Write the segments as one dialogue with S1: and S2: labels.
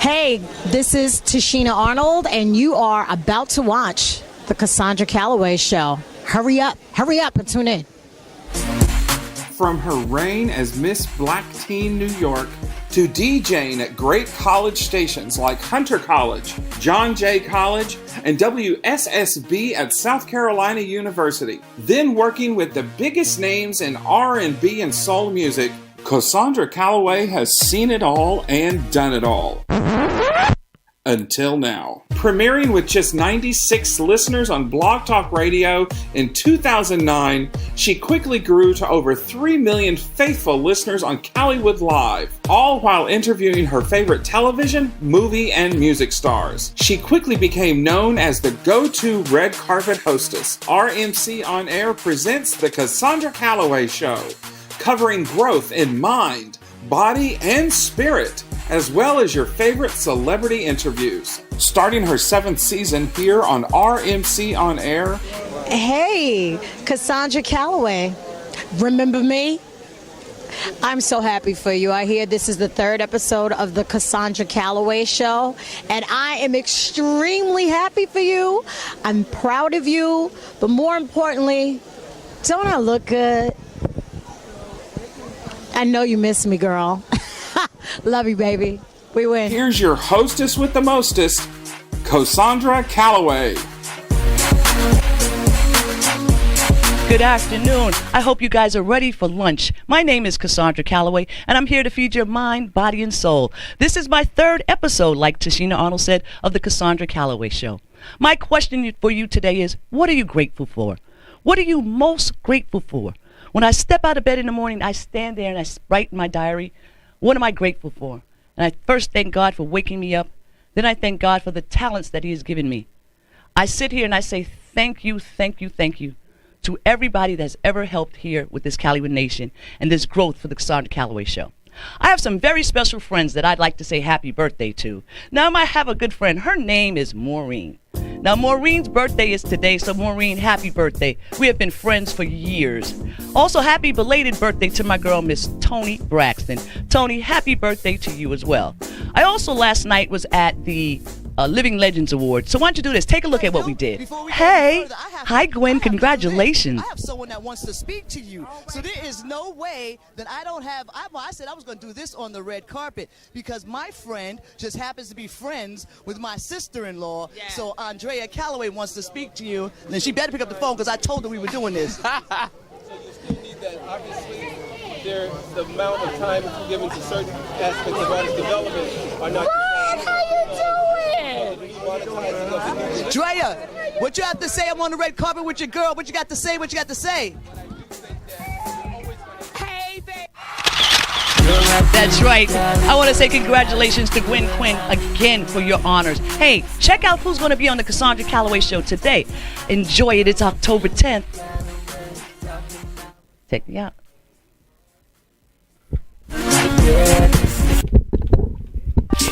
S1: Hey, this is Tashina Arnold, and you are about to watch the Cosandra Calloway Show. Hurry up and tune in.
S2: From her reign as Miss Black Teen New York to DJing at great college stations like Hunter College, John Jay College, and WSSB at South Carolina University, then working with the biggest names in R&B and soul music, Cosandra Calloway has seen it all and done it all. Until now. Premiering with just 96 listeners on Blog Talk Radio in 2009, she quickly grew to over 3 million faithful listeners on Calloway Live, all while interviewing her favorite television, movie, and music stars. She quickly became known as the go-to red carpet hostess. RMC On Air presents the Cosandra Calloway Show, covering growth in mind, body, and spirit, as well as your favorite celebrity interviews. Starting her 7th season here on RMC On Air.
S1: Hey, Cosandra Calloway. Remember me? I'm so happy for you. I hear this is the 3rd episode of the Cosandra Calloway Show, and I am extremely happy for you. I'm proud of you, but more importantly, don't I look good? I know you miss me, girl. Love you, baby. We win.
S2: Here's your hostess with the mostest, Cosandra Calloway.
S3: Good afternoon. I hope you guys are ready for lunch. My name is Cosandra Calloway, and I'm here to feed your mind, body, and soul. This is my 3rd episode, like Tashina Arnold said, of the Cosandra Calloway Show. My question for you today is, what are you grateful for? What are you most grateful for? When I step out of bed in the morning, I stand there and I write in my diary, what am I grateful for? And I first thank God for waking me up. Then I thank God for the talents that He has given me. I sit here and I say thank you, thank you, thank you to everybody that's ever helped here with this Calloway Nation and this growth for the Cosandra Calloway Show. I have some very special friends that I'd like to say happy birthday to. Now, I might have a good friend. Her name is Maureen. Now, Maureen's birthday is today, so Maureen, happy birthday. We have been friends for years. Also, happy belated birthday to my girl, Miss Toni Braxton. Toni, happy birthday to you as well. I also last night was at the Living Legends Award. So why don't you do this? Take a look at what we did. Hey, hi Gwen, congratulations.
S4: I have someone that wants to speak to you. So there is no way that I don't have, I said I was going to do this on the red carpet because my friend just happens to be friends with my sister-in-law. Yeah. So Andrea Calloway wants to speak to you. And then she better pick up the phone because I told her we were doing this.
S5: So you still need that, obviously. The amount of time given to certain aspects of artist development are not.
S1: What? How you doing?
S4: Drea, what you have to say? I'm on the red carpet with your girl. What you got to say? What you got to say?
S1: Hey, baby.
S3: That's right. I want to say congratulations to Gwen Quinn again for your honors. Hey, check out who's going to be on the Cosandra Calloway Show today. Enjoy it. It's October 10th. Check me out.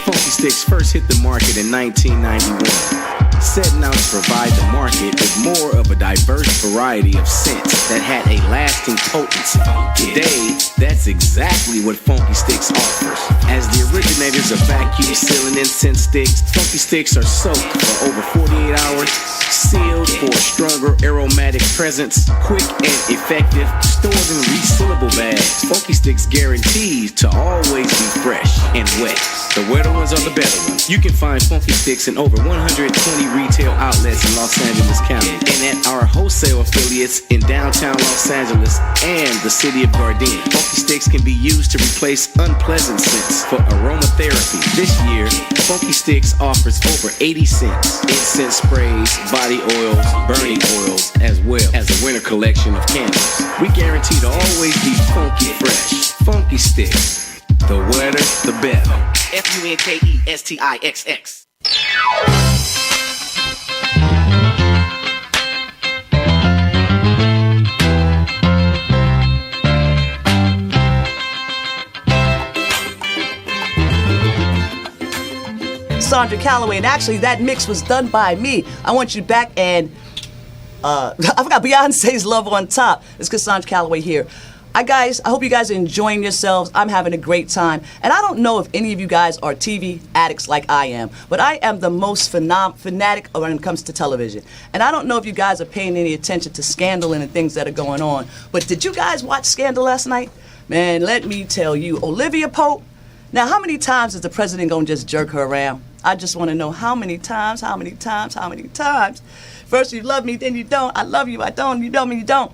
S6: Funky Sticks first hit the market in 1991, setting out to provide the market with more of a diverse variety of scents that had a lasting potency. Today, that's exactly what Funky Sticks offers. As the originators of vacuum sealing incense sticks, Funky Sticks are soaked for over 48 hours, sealed for a stronger aromatic presence, quick and effective, stored in resealable bags. Funky Sticks guarantees to always be fresh and wet. The wetter ones are the better ones. You can find Funky Sticks in over 120 retail outlets in Los Angeles County and at our wholesale affiliates in downtown Los Angeles and the city of Gardena. Funky Sticks can be used to replace unpleasant scents for aromatherapy. This year, Funky Sticks offers over 80 scents, incense sprays, body oils, burning oils, as well as a winter collection of candles. We guarantee to always be funky fresh. Funky Sticks. The wetter, the better. FUNKESTIXX.
S3: Cosandra Calloway, and actually that mix was done by me. I want you back and I forgot Beyonce's Love on Top. It's Cosandra Calloway here. Guys, I hope you guys are enjoying yourselves. I'm having a great time. And I don't know if any of you guys are TV addicts like I am, but I am the most fanatic when it comes to television. And I don't know if you guys are paying any attention to Scandal and the things that are going on, but did you guys watch Scandal last night? Man, let me tell you, Olivia Pope, now how many times is the president going to just jerk her around? I just want to know how many times. First you love me, then you don't. I love you, I don't. You don't, you don't.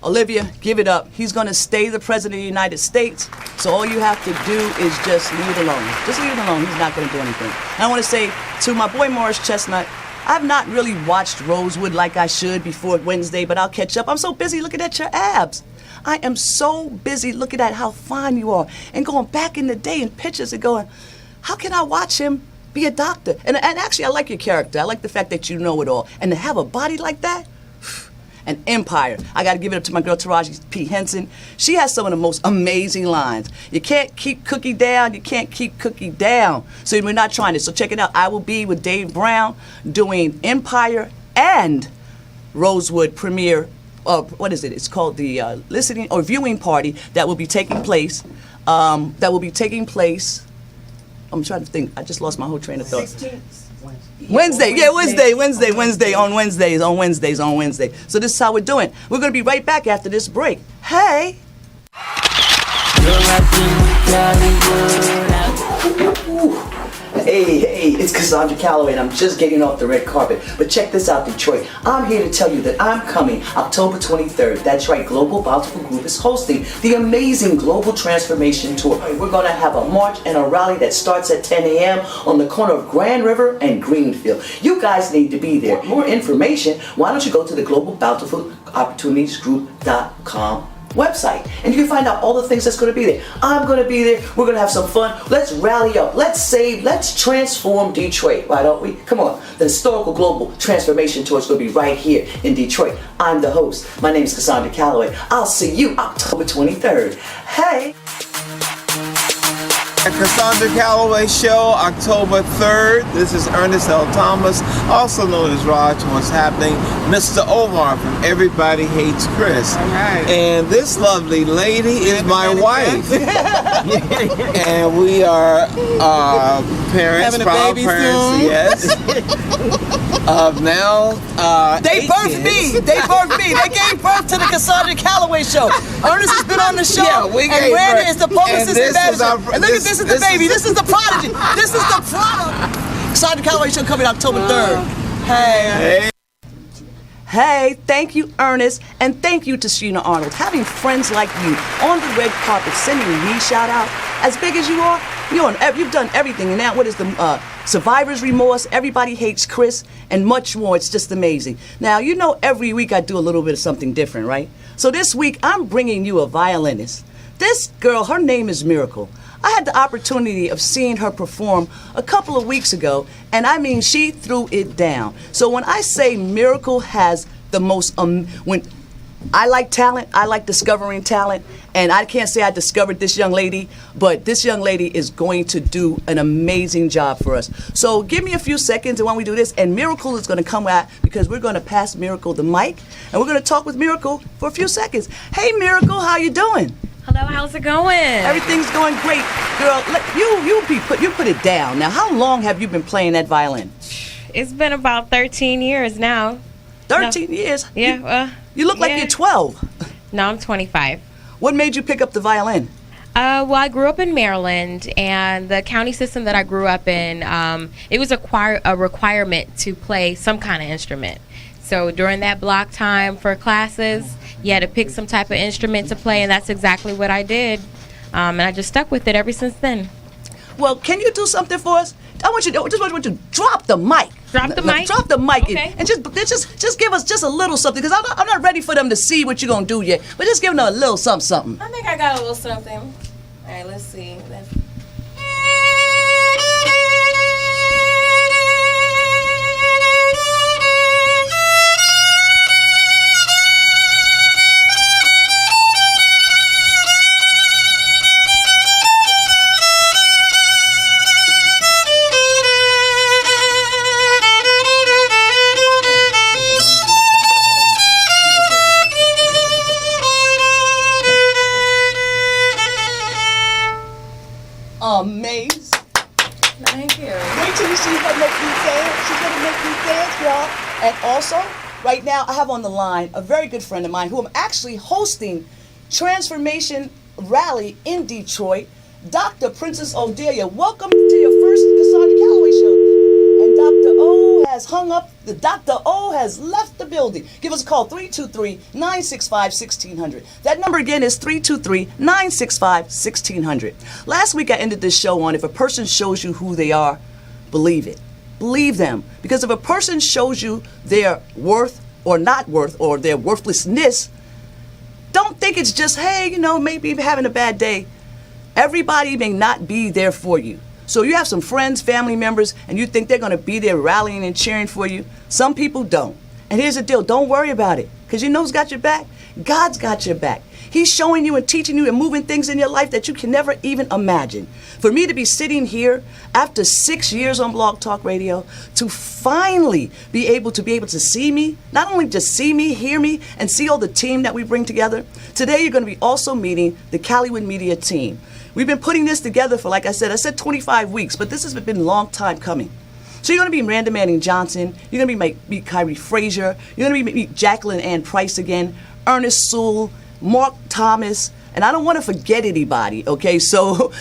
S3: Olivia, give it up. He's going to stay the president of the United States, so all you have to do is just leave it alone. Just leave it alone. He's not going to do anything. And I want to say to my boy Morris Chestnut, I've not really watched Rosewood like I should before Wednesday, but I'll catch up. I'm so busy looking at your abs. I am so busy looking at how fine you are and going back in the day in pictures and going, how can I watch him be a doctor? And actually, I like your character. I like the fact that you know it all. And to have a body like that, an empire. I got to give it up to my girl Taraji P. Henson. She has some of the most amazing lines. You can't keep Cookie down. You can't keep Cookie down. So we're not trying this. So check it out. I will be with Dave Brown doing Empire and Rosewood premiere. What is it? It's called the listening or viewing party that will be taking place. I'm trying to think. I just lost my whole train of thought. 16th. Wednesday. So this is how we're doing. We're going to be right back after this break. Hey. Hey, it's Cosandra Calloway, and I'm just getting off the red carpet. But check this out, Detroit. I'm here to tell you that I'm coming October 23rd. That's right, Global Bountiful Group is hosting the amazing Global Transformation Tour. We're going to have a march and a rally that starts at 10 a.m. on the corner of Grand River and Greenfield. You guys need to be there. More information, why don't you go to the Global Bountiful Opportunities Group.com website, and you can find out all the things that's going to be there. I'm going to be there. We're going to have some fun. Let's rally up. Let's save. Let's transform Detroit. Why don't we? Come on. The Historical Global Transformation Tour is going to be right here in Detroit. I'm the host. My name is Cosandra Calloway. I'll see you October 23rd. Hey.
S5: Cosandra Calloway Show, October 3rd. This is Ernest L. Thomas, also known as Raj. What's happening? Mr. Omar from Everybody Hates Chris. All right. And this lovely lady is my wife. And we are parents, proud parents, yes. Of now,
S4: They birthed me. They gave birth to the Cosandra Calloway Show. Ernest has been on the show.
S5: Yeah, we
S4: and
S5: gave
S4: Brandon
S5: birth.
S4: is the publicist and manager. And look at this is the baby.
S5: This
S4: This is the prodigy. This is the product. Cosandra Calloway Show coming October 3rd. Hey.
S3: Hey, thank you, Ernest, and thank you to Sheena Arnold. Having friends like you on the red carpet sending me shout out, as big as you are, you've done everything. And now what is the Survivor's Remorse, Everybody Hates Chris, and much more. It's just amazing. Now, every week I do a little bit of something different, right? So this week I'm bringing you a violinist. This girl, her name is Miracle. I had the opportunity of seeing her perform a couple of weeks ago, and I mean, she threw it down. So when I say Miracle has the most, when I like talent, I like discovering talent, and I can't say I discovered this young lady, but this young lady is going to do an amazing job for us. So give me a few seconds, and when we do this, and Miracle is going to come out, because we're going to pass Miracle the mic, and we're going to talk with Miracle for a few seconds. Hey, Miracle, how you doing?
S7: Hello, how's it going?
S3: Everything's going great. Girl, you put it down. Now, how long have you been playing that violin?
S7: It's been about 13 years now.
S3: 13 years?
S7: Yeah.
S3: You look like you're 12.
S7: No, I'm 25.
S3: What made you pick up the violin?
S7: Well, I grew up in Maryland, and the county system that I grew up in, it was a requirement to play some kind of instrument. So during that block time for classes, you had to pick some type of instrument to play, and that's exactly what I did. And I just stuck with it ever since then.
S3: Well, can you do something for us? I want you to drop the mic.
S7: Drop the mic?
S3: Drop the mic.
S7: Okay.
S3: And just give us just a little something, because I'm not ready for them to see what you're going to do yet. But just give them a little something.
S7: I think I got a little something. All right, let's see.
S4: Wait till you see her make me dance. She's gonna make me dance, y'all. And also, right now, I have on the line a very good friend of mine who I'm actually hosting Transformation Rally in Detroit, Dr. Princess Odelia. Welcome to your first Cosandra Calloway show. And Dr. O has hung up. The Dr. O has left the building. Give us a call, 323-965-1600. That number again is 323-965-1600. Last week I ended this show on, if a person shows you who they are, believe it. Believe them. Because if a person shows you their worth or not worth or their worthlessness, don't think it's just, hey, you know, maybe you're having a bad day. Everybody may not be there for you. So you have some friends, family members, and you think they're going to be there rallying and cheering for you. Some people don't. And here's the deal. Don't worry about it. Because you know who's got your back? God's got your back. He's showing you and teaching you and moving things in your life that you can never even imagine. For me to be sitting here after 6 years on Blog Talk Radio, to finally be able to see me, not only just see me, hear me, and see all the team that we bring together. Today you're going to be also meeting the Calloway Media team. We've been putting this together for, like I said 25 weeks, but this has been a long time coming. So you're going to be Miranda Manning Johnson, you're going to meet Kyrie Frazier, you're going to meet Jacqueline Ann Price again, Ernest Sewell, Mark Thomas, and I don't want to forget anybody, okay? So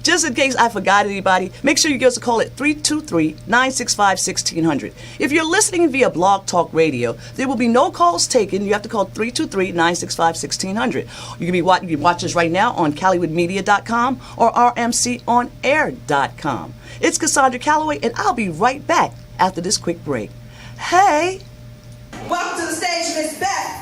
S4: just in case I forgot anybody, make sure you give us a call at 323-965-1600. If you're listening via Blog Talk Radio, there will be no calls taken. You have to call 323-965-1600. You can watch us right now on CallowayMedia.com or RMCOnAir.com. It's Cosandra Calloway, and I'll be right back after this quick break. Hey!
S8: Welcome to the stage, Miss Beth.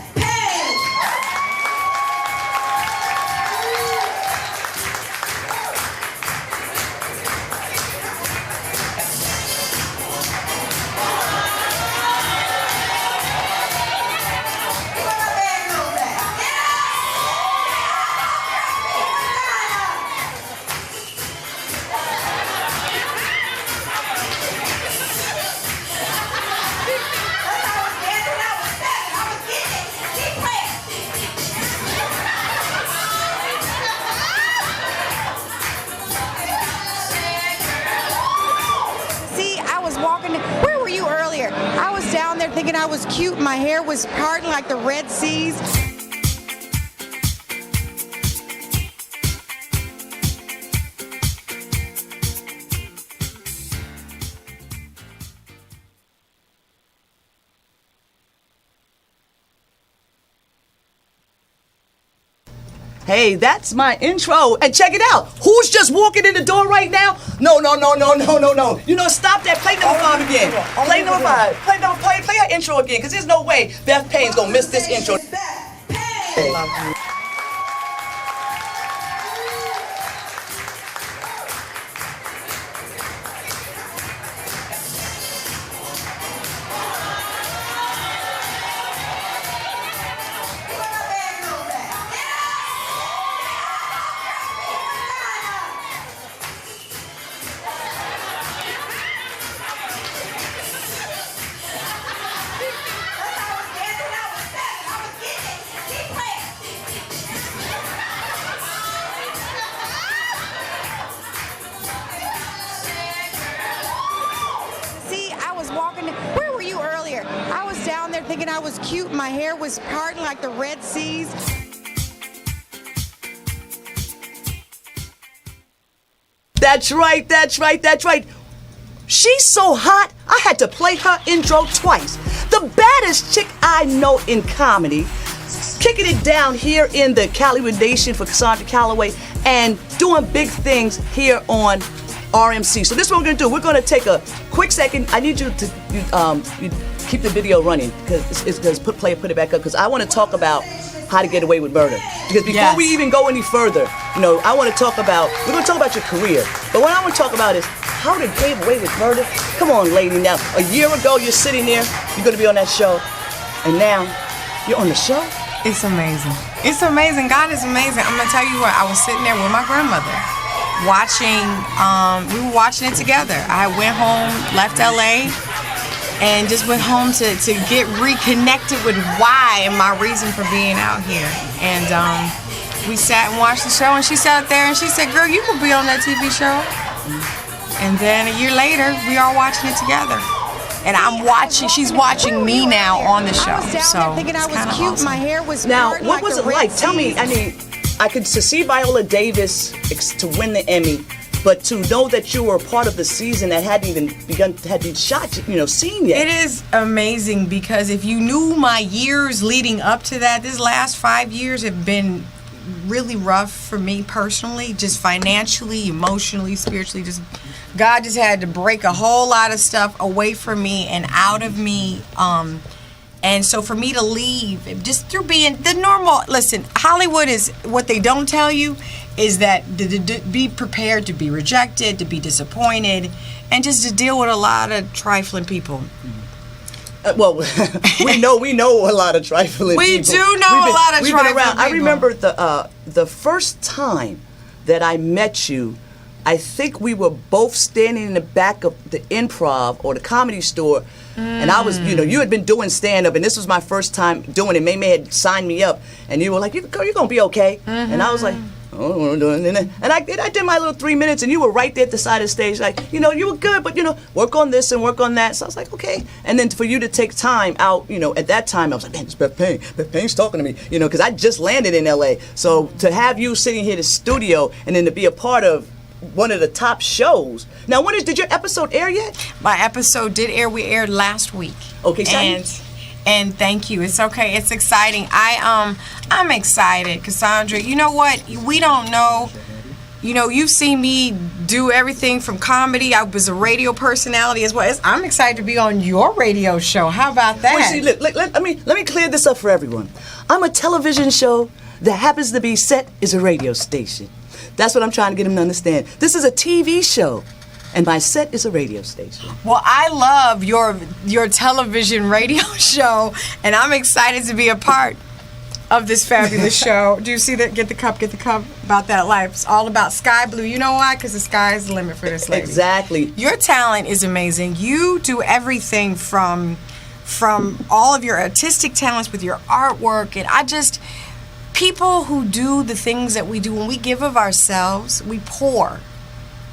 S9: Thinking I was cute. My hair was parting like the Red Seas.
S4: Hey, that's my intro. And check it out. Who's just walking in the door right now? No. You know, stop that. Play number 5 again. Play number 5. Play our intro again, because there's no way Beth Payne's going to miss this intro. Hey.
S9: Where were you earlier? I was down there thinking I was cute. My hair was parting like the Red Seas.
S4: That's right. She's so hot, I had to play her intro twice. The baddest chick I know in comedy, kicking it down here in the Calloway Nation for Cosandra Calloway and doing big things here on RMC. So this is what we're going to do. We're going to take a quick second. I need you to you keep the video running because put it back up, because I want to talk about how to get away with murder. Because before we even go any further, we're going to talk about your career. But what I want to talk about is how to get away with murder. Come on, lady. Now, a year ago, you're sitting there, you're going to be on that show, and now you're on the show?
S10: It's amazing. It's amazing. God is amazing. I'm going to tell you what, I was sitting there with my grandmother watching, we were watching it together. I went home, left LA, and just went home to get reconnected with why and my reason for being out here. And we sat and watched the show, and she sat there and she said, "Girl, you could be on that TV show." And then a year later, we are watching it together. And I'm watching, she's watching me now on the show.
S9: I was down there thinking I was cute.
S10: Awesome.
S9: My hair was
S11: Now,
S9: parted
S11: what was
S9: the
S11: it
S9: Red
S11: like? Tell me,
S9: Sea.
S11: I mean, I could to see Viola Davis to win the Emmy, but to know that you were a part of the season that hadn't even had been shot, seen yet.
S10: It is amazing because if you knew my years leading up to that, this last 5 years have been really rough for me personally, just financially, emotionally, spiritually. Just God just had to break a whole lot of stuff away from me and out of me. And so for me to leave, just through being the normal, listen, Hollywood is, what they don't tell you is that to be prepared to be rejected, to be disappointed, and just to deal with a lot of trifling people.
S11: Well, we know a lot of trifling
S10: We
S11: people.
S10: do know a lot of
S11: we've been
S10: trifling
S11: around. I
S10: people.
S11: remember the first time that I met you, I think we were both standing in the back of the Improv or the Comedy Store, and I was, you had been doing stand-up, and this was my first time doing it. May had signed me up, and you were like, you're going to be okay. And I was like, oh, and I did my little 3 minutes, and you were right there at the side of the stage, like, you were good, but, work on this and work on that. So I was like, okay. And then for you to take time out, at that time, I was like, man, it's Beth Payne. Beth Payne's talking to me, because I just landed in L.A. So to have you sitting here in the studio and then to be a part of one of the top shows. Now, did your episode air yet?
S10: My episode did air. We aired last week.
S11: Okay,
S10: and thank you. It's okay. It's exciting. I'm excited, Cosandra. You know what? We don't know. You've seen me do everything from comedy. I was a radio personality as well. I'm excited to be on your radio show. How about that?
S11: Well, see, look, let me clear this up for everyone. I'm a television show that happens to be set as a radio station. That's what I'm trying to get them to understand. This is a TV show, and my set is a radio station.
S10: Well, I love your television radio show, and I'm excited to be a part of this fabulous show. Do you see that? Get the cup about that life. It's all about sky blue. You know why? Because the sky is the limit for this lady.
S11: Exactly.
S10: Your talent is amazing. You do everything from all of your artistic talents with your artwork, and people who do the things that we do, when we give of ourselves, we pour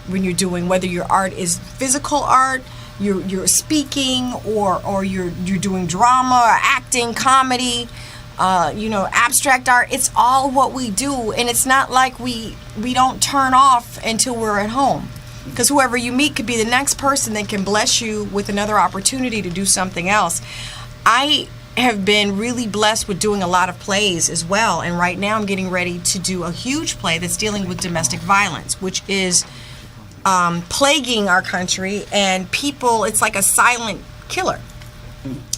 S10: when you're doing, whether your art is physical art, you're speaking, or you're doing drama or acting, comedy, abstract art. It's all what we do, and it's not like we don't turn off until we're at home. Because whoever you meet could be the next person that can bless you with another opportunity to do something else. I have been really blessed with doing a lot of plays as well, and right now I'm getting ready to do a huge play that's dealing with domestic violence, which is plaguing our country, and people, it's like a silent killer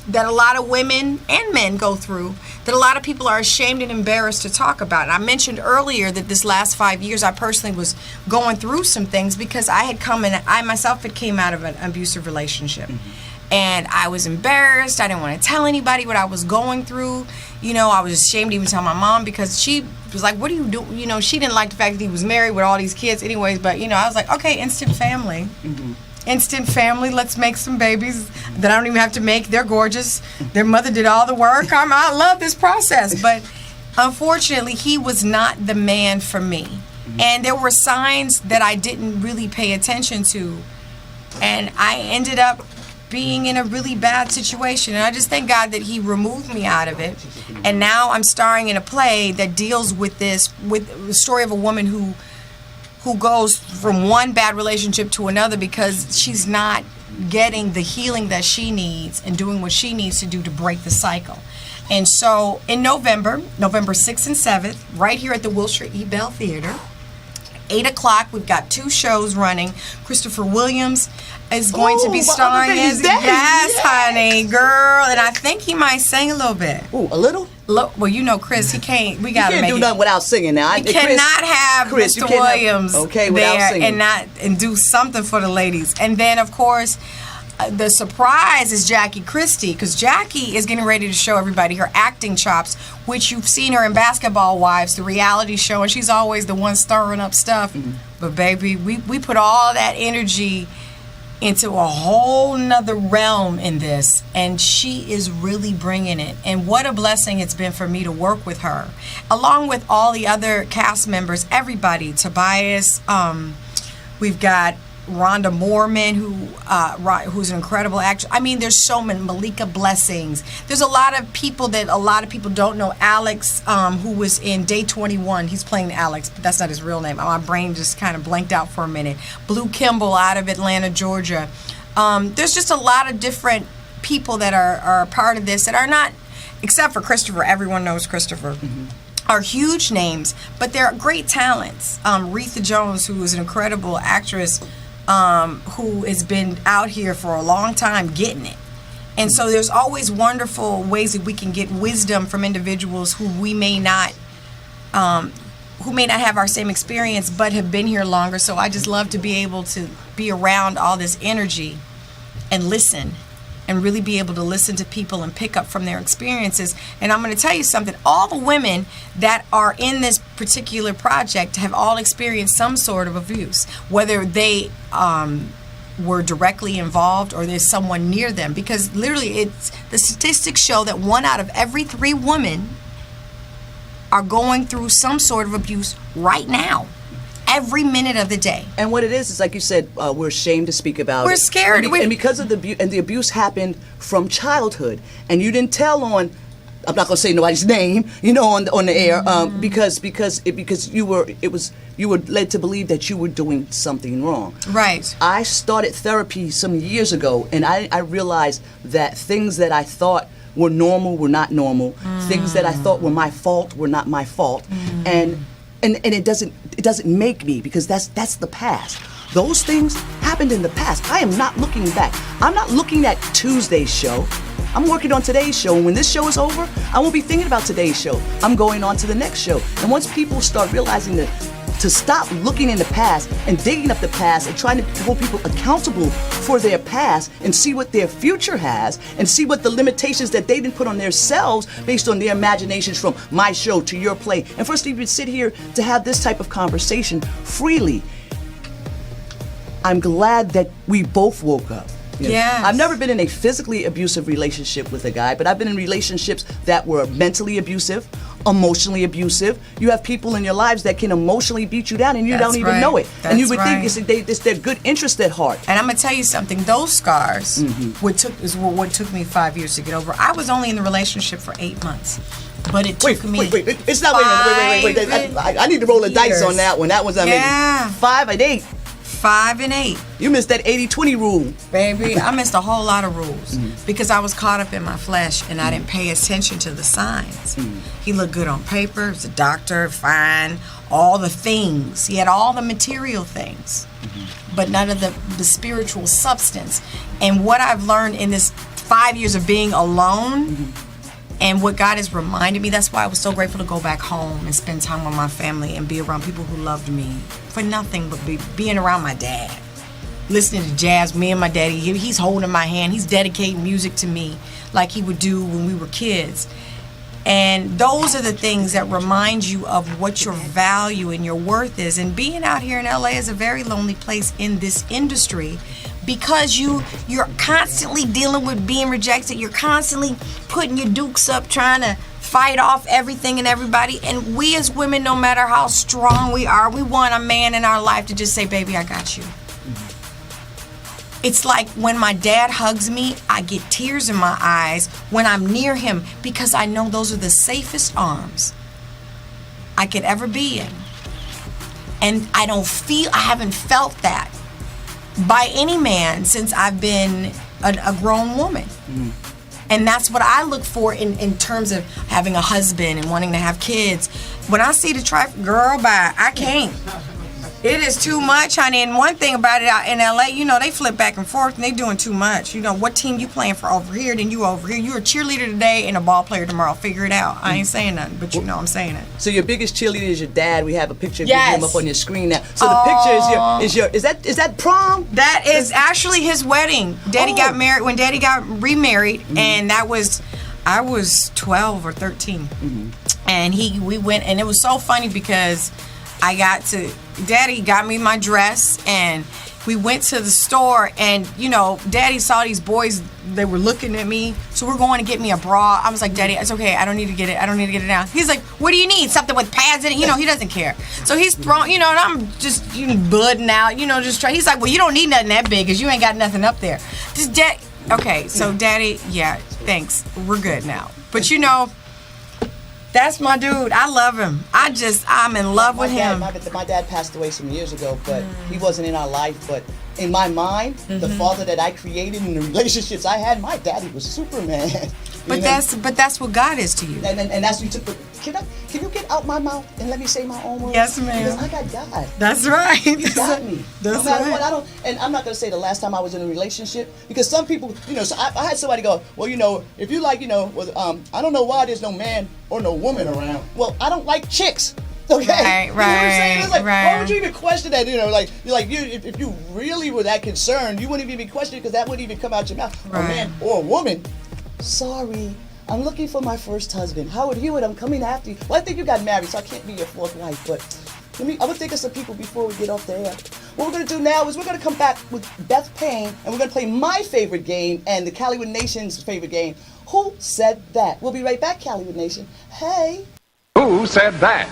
S10: that a lot of women and men go through, that a lot of people are ashamed and embarrassed to talk about. And I mentioned earlier that this last 5 years I personally was going through some things because I myself had came out of an abusive relationship. And I was embarrassed. I didn't want to tell anybody what I was going through. I was ashamed to even tell my mom because she was like, what do you do? She didn't like the fact that he was married with all these kids anyways. But, I was like, okay, instant family. Instant family. Let's make some babies that I don't even have to make. They're gorgeous. Their mother did all the work. I love this process. But unfortunately, he was not the man for me. And there were signs that I didn't really pay attention to. And I ended up being in a really bad situation, and I just thank God that he removed me out of it. And now I'm starring in a play that deals with the story of a woman who goes from one bad relationship to another because she's not getting the healing that she needs and doing what she needs to do to break the cycle. And so in November 6th and 7th, right here at the Wilshire E. Bell Theater, 8 o'clock, we've got 2 shows running. Christopher Williams is going to be starring as, yes, honey, girl, and I think he might sing a little bit.
S11: Ooh, a little?
S10: Well, Chris, he can't. We gotta
S11: make
S10: do
S11: nothing without singing now.
S10: You cannot have Mr. Williams there and do something for the ladies. And then, of course, the surprise is Jackie Christie, because Jackie is getting ready to show everybody her acting chops, which you've seen her in Basketball Wives, the reality show, and she's always the one stirring up stuff. But baby, we put all that energy into a whole nother realm in this, and she is really bringing it. And what a blessing it's been for me to work with her, along with all the other cast members, everybody. Tobias, we've got Rhonda Mormon, who's an incredible actress. I mean, there's so many. Malika Blessings. There's a lot of people that a lot of people don't know. Alex, who was in Day 21, he's playing Alex, but that's not his real name. My brain just kind of blanked out for a minute. Blue Kimball out of Atlanta, Georgia. There's just a lot of different people that are a part of this that are not, except for Christopher. Everyone knows Christopher. Mm-hmm. Are huge names, but they're great talents. Retha Jones, who is an incredible actress, who has been out here for a long time getting it. And so there's always wonderful ways that we can get wisdom from individuals who may not have our same experience, but have been here longer. So I just love to be able to be around all this energy and listen. And really be able to listen to people and pick up from their experiences. And I'm going to tell you something. All the women that are in this particular project have all experienced some sort of abuse, whether they were directly involved or there's someone near them. Because literally, the statistics show that 1 out of every 3 women are going through some sort of abuse right now. Every minute of the day.
S11: And what it is like you said, we're ashamed to speak about it.
S10: We're scared.
S11: And because of the abuse happened from childhood, and you didn't tell on, I'm not going to say nobody's name, on the air, because you were led to believe that you were doing something wrong.
S10: Right.
S11: I started therapy some years ago, and I realized that things that I thought were normal were not normal. Things that I thought were my fault were not my fault. And it doesn't make me, because that's the past. Those things happened in the past. I am not looking back. I'm not looking at Tuesday's show. I'm working on today's show. And when this show is over, I won't be thinking about today's show. I'm going on to the next show. And once people start realizing to stop looking in the past and digging up the past and trying to hold people accountable for their past and see what their future has and see what the limitations that they didn't put on themselves based on their imaginations from my show to your play. And for us to even sit here to have this type of conversation freely, I'm glad that we both woke up.
S10: Yeah.
S11: I've never been in a physically abusive relationship with a guy, but I've been in relationships that were mentally abusive, emotionally abusive. You have people in your lives that can emotionally beat you down and you don't even know it. And you would think it's their good interest at heart.
S10: And I'm going to tell you something. Those scars, what took me 5 years to get over. I was only in the relationship for 8 months. But it took me.
S11: Wait. It's not. Wait. I need to roll the dice on that one. That was amazing.
S10: Yeah.
S11: 5 and 8.
S10: 5 and 8.
S11: You missed that 80-20 rule.
S10: Baby, I missed a whole lot of rules because I was caught up in my flesh and I didn't pay attention to the signs. He looked good on paper, he was a doctor, fine, all the things. He had all the material things, but none of the spiritual substance. And what I've learned in this 5 years of being alone, and what God has reminded me, that's why I was so grateful to go back home and spend time with my family and be around people who loved me for nothing but being around my dad. Listening to jazz, me and my daddy, he's holding my hand, he's dedicating music to me like he would do when we were kids. And those are the things that remind you of what your value and your worth is. And being out here in LA is a very lonely place in this industry, because you're constantly dealing with being rejected. You're constantly putting your dukes up, trying to fight off everything and everybody. And we as women, no matter how strong we are, we want a man in our life to just say, baby, I got you. It's like when my dad hugs me, I get tears in my eyes when I'm near him, because I know those are the safest arms I could ever be in. And I haven't felt that by any man since I've been a grown woman. And that's what I look for in terms of having a husband and wanting to have kids. When I see the traffic, girl, bye, I can't. It is too much, honey. And one thing about it out in LA, they flip back and forth and they doing too much. What team you playing for over here, then you over here. You're a cheerleader today and a ball player tomorrow. Figure it out. I ain't saying nothing, but I'm saying it.
S11: So your biggest cheerleader is your dad. We have a picture of him up on your screen now. So the picture is that prom?
S10: That is actually his wedding. Daddy got married when Daddy got remarried, and I was 12 or 13. And we went, and it was so funny because Daddy got me my dress, and we went to the store, and Daddy saw these boys. They were looking at me, so we're going to get me a bra. I was like, Daddy, it's okay. I don't need to get it. I don't need to get it now. He's like, what do you need? Something with pads in it? He doesn't care. So he's throwing, and I'm just budding out, just trying. He's like, well, you don't need nothing that big because you ain't got nothing up there. Okay, so Daddy, yeah, thanks. We're good now. But that's my dude. I love him. I'm in love with him.
S11: My dad passed away some years ago, but he wasn't in our life. But in my mind, the father that I created and the relationships I had, my daddy was Superman.
S10: But that's what God is to you.
S11: And that's what you took. Can you get out my mouth and let me say my own words?
S10: Yes, ma'am.
S11: Because I got God.
S10: That's right.
S11: He got me.
S10: That's
S11: no matter
S10: right.
S11: what, and I'm not going to say the last time I was in a relationship, because some people, so I had somebody go, well, if you like, I don't know why there's no man or no woman around. Well, I don't like chicks. Okay.
S10: Right.
S11: You know what I'm saying? It's like, why would you even question that? If you really were that concerned, you wouldn't even be questioning, because that wouldn't even come out your mouth.
S10: Right.
S11: A man or a woman. Sorry, I'm looking for my first husband. Howard Hewitt, I'm coming after you. Well, I think you got married, so I can't be your fourth wife, but I'm going to think of some people before we get off the air. What we're going to do now is we're going to come back with Beth Payne, and we're going to play my favorite game and the Calloway Nation's favorite game, Who Said That? We'll be right back, Calloway Nation. Hey.
S12: Who said that?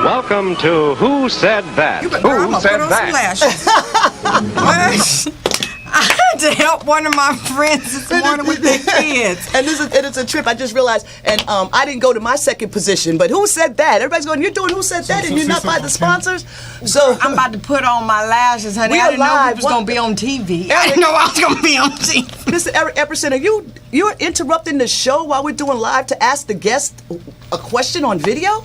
S12: Welcome to Who Said That?
S10: Who
S12: said
S10: that? I had to help one of my friends this morning with their kids.
S11: And it's a trip, I just realized. And I didn't go to my second position, but who said that? Everybody's going, you're doing Who Said That, and you're not by the sponsors? So
S10: I'm about to put on my lashes, honey. I didn't know we was going to be on TV. I didn't know I was going to be on TV.
S11: Mr. Eric Epperson, you're interrupting the show while we're doing live to ask the guest a question on video?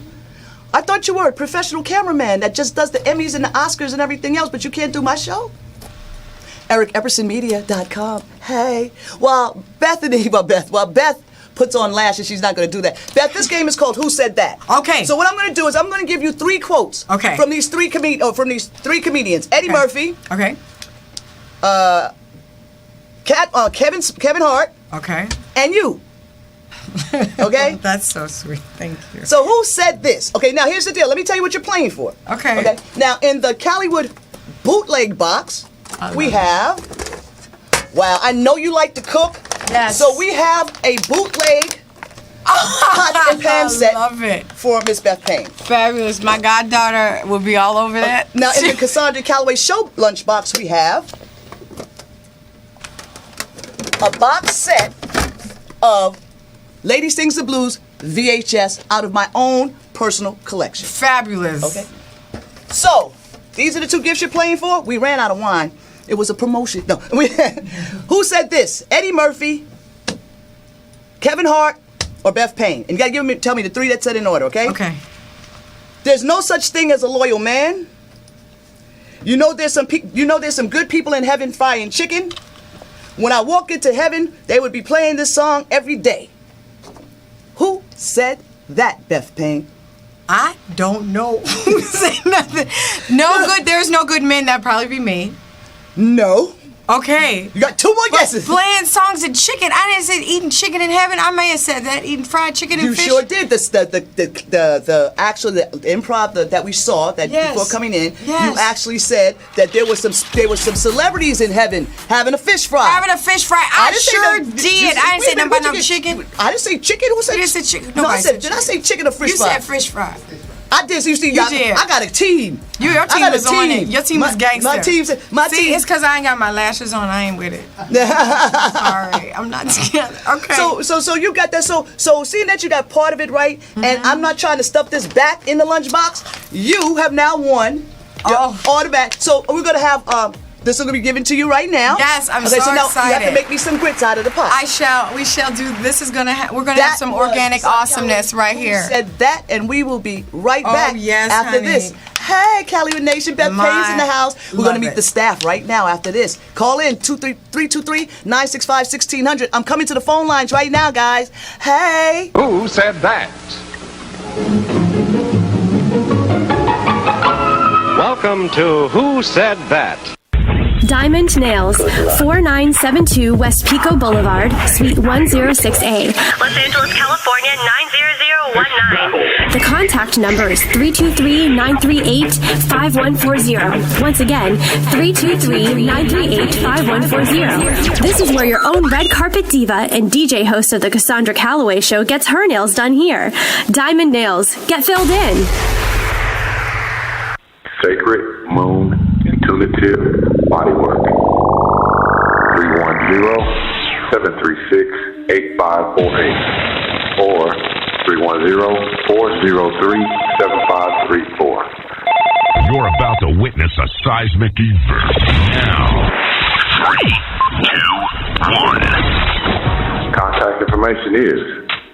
S11: I thought you were a professional cameraman that just does the Emmys and the Oscars and everything else, but you can't do my show? EricEppersonMedia.com. Hey. While Beth puts on lashes, she's not going to do that. Beth, this game is called Who Said That?
S10: Okay.
S11: So what I'm going to do is I'm going to give you 3 quotes.
S10: Okay.
S11: From these three comedians. Eddie Murphy.
S10: Okay.
S11: Kevin Hart.
S10: Okay.
S11: And you. Okay?
S10: That's so sweet. Thank you.
S11: So who said this? Okay, now here's the deal. Let me tell you what you're playing for.
S10: Okay.
S11: Now, in the Calloway bootleg box, we have, wow, I know you like to cook.
S10: Yes.
S11: So we have a bootleg pot and pan set for Miss Beth Payne.
S10: Fabulous. My goddaughter will be all over that.
S11: Now, in the Cosandra Calloway show lunchbox, we have a box set of Lady Sings the Blues VHS out of my own personal collection.
S10: Fabulous.
S11: Okay. So, these are the 2 gifts you're playing for. We ran out of wine. It was a promotion. No. Who said this? Eddie Murphy, Kevin Hart, or Beth Payne? And you gotta tell me the 3 that said in order, okay?
S10: Okay.
S11: There's no such thing as a loyal man. There's some good people in heaven frying chicken. When I walk into heaven, they would be playing this song every day. Who said that, Beth Payne?
S10: I don't know. Who said nothing? There's no good men. That'd probably be me.
S11: No.
S10: Okay.
S11: You got 2 more guesses.
S10: Playing songs and chicken. I didn't say eating chicken in heaven. I may have said that, eating fried chicken and fish.
S11: You sure did. The actual improv that we saw before coming in.
S10: Yes.
S11: You actually said that there was some celebrities in heaven having a fish fry.
S10: I sure did. I didn't say nothing about no chicken.
S11: I didn't say chicken. Who said?
S10: You didn't say chicken.
S11: No, I said. Did I say chicken or fish fry?
S10: You said fish fry.
S11: I did. So you did. I got a team.
S10: Your team was on it. Your team was gangster.
S11: My team.
S10: It's because I ain't got my lashes on. I ain't with it. Sorry, I'm not together. Okay.
S11: So you got that. So seeing that you got part of it right, and I'm not trying to stuff this back in the lunchbox. You have now won all the back. So we're gonna have this is gonna be given to you right now.
S10: Yes, I'm so
S11: now
S10: excited.
S11: You have to make me some grits out of the pot.
S10: We shall do. This is gonna. We're gonna have some organic awesomeness right here.
S11: Said that, and we will be right back after this. Hey, Calloway Nation, Beth Payne's in the house. We're going to meet the staff right now after this. Call in 323-965-1600. I'm coming to the phone lines right now, guys. Hey.
S12: Who said that? Welcome to Who Said That?
S13: Diamond Nails, 4972 West Pico Boulevard, Suite 106A.
S14: Los Angeles, California, 90019.
S13: The contact number is 323-938-5140. Once again, 323-938-5140. This is where your own red carpet diva and DJ host of the Cosandra Calloway Show gets her nails done here. Diamond Nails. Get filled in.
S14: Sacred Moon Intuitive Bodywork. 310-736-8548 or 310-403-7534.
S15: You're about to witness a seismic event. Now, 3, 2, 1.
S14: Contact information is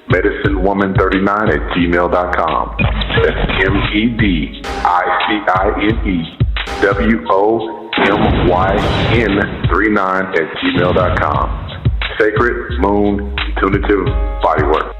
S14: medicinewoman39@gmail.com. That's MEDICINEWOMYN39@gmail.com. Sacred Moon Intuitive Bodywork.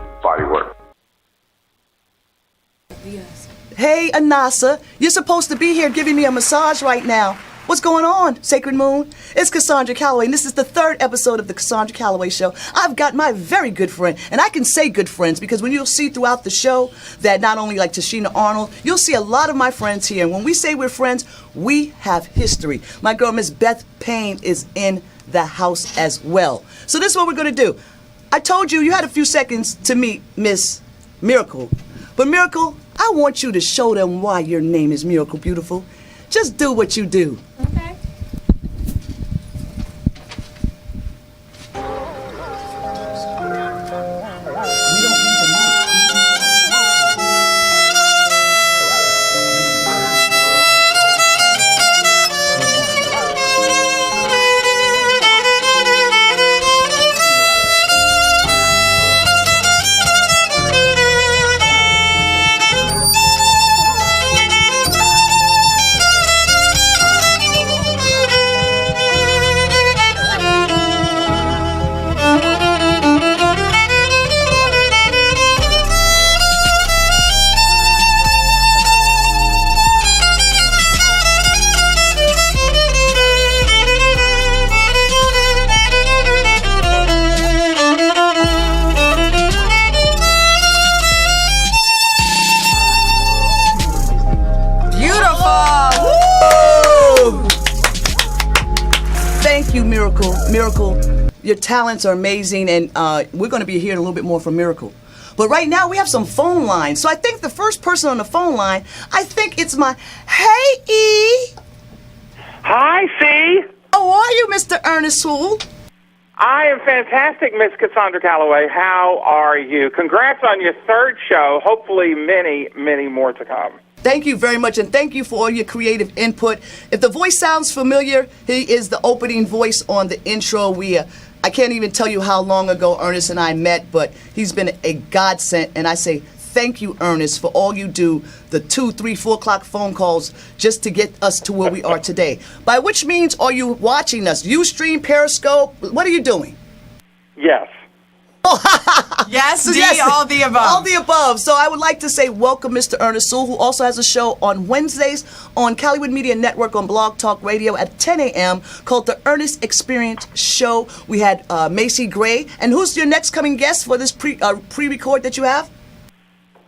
S11: Hey, Anasa, you're supposed to be here giving me a massage right now. What's going on, Sacred Moon? It's Cosandra Calloway, and this is the 3rd episode of the Cosandra Calloway Show. I've got my very good friend, and I can say good friends because when you'll see throughout the show that not only like Tashina Arnold, you'll see a lot of my friends here. And when we say we're friends, we have history. My girl, Miss Beth Payne, is in the house as well. So this is what we're going to do. I told you had a few seconds to meet Miss Miracle. But Miracle, I want you to show them why your name is Miracle Beautiful. Just do what you do.
S7: Okay.
S11: Miracle, your talents are amazing, and we're going to be hearing a little bit more from Miracle. But right now, we have some phone lines. So I think the first person on the phone line, I think it's my... Hey, E!
S16: Hi, C!
S11: How are you, Mr. Ernest Sewell?
S16: I am fantastic, Miss Cosandra Calloway. How are you? Congrats on your 3rd show. Hopefully many, many more to come.
S11: Thank you very much, and thank you for all your creative input. If the voice sounds familiar, he is the opening voice on the intro. I can't even tell you how long ago Ernest and I met, but he's been a godsend, and I say thank you, Ernest, for all you do, the 2, 3, 4 o'clock phone calls just to get us to where we are today. By which means are you watching us? Ustream, Periscope? What are you doing?
S16: Yes.
S10: Yes,
S11: yes,
S10: all the above.
S11: All the above. So I would like to say welcome Mr. Ernest Sewell, who also has a show on Wednesdays on Calloway Media Network on Blog Talk Radio at 10 a.m. called The Ernest Experience Show. We had Macy Gray. And who's your next coming guest for this pre-record that you have?